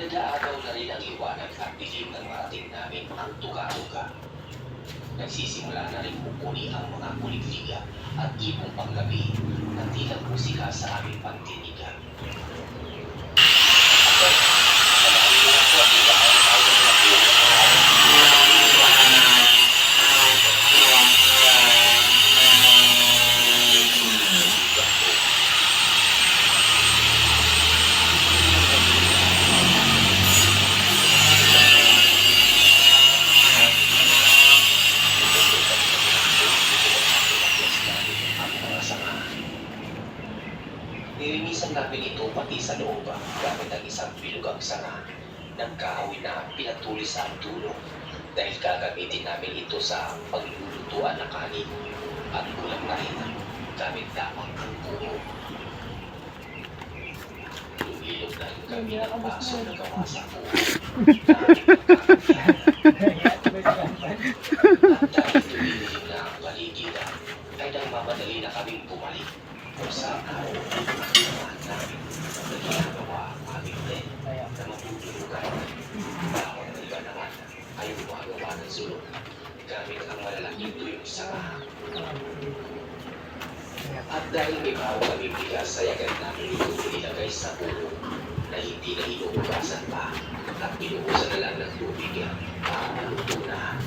Nag-aagaw na rin ang liwanag at dilim ng marating namin ang tuga-tuga. Nagsisimula na rin mukuli ang mga kuligliga at ibong panggabi na tila musika sa aming pantinigan. Nilinisan namin ito pati sa loob gamit ang isang bilugang sanga ng kahoy na pinatuloy sa dulo dahil gagamitin namin ito sa paglulutuan ng kanin at kulang na rin gamit lamang ang kumo. Lumilog na rin kami ng baso na gawa sa kumo. At dahil tumilim na ang paligid ay nagmamadali na kaming bumalik kung saan araw ang namin na ginagawa ang aming din na magtutulugan. Bawat iba naman ay gumagawa ng sulok gamit ang malalaking tuyong sanga. At dahil may bago kaming bigas ay agad namin ito nilagay sa puno na hindi na inuugasan pa at binuhusan na lang ng tubig para maluto na.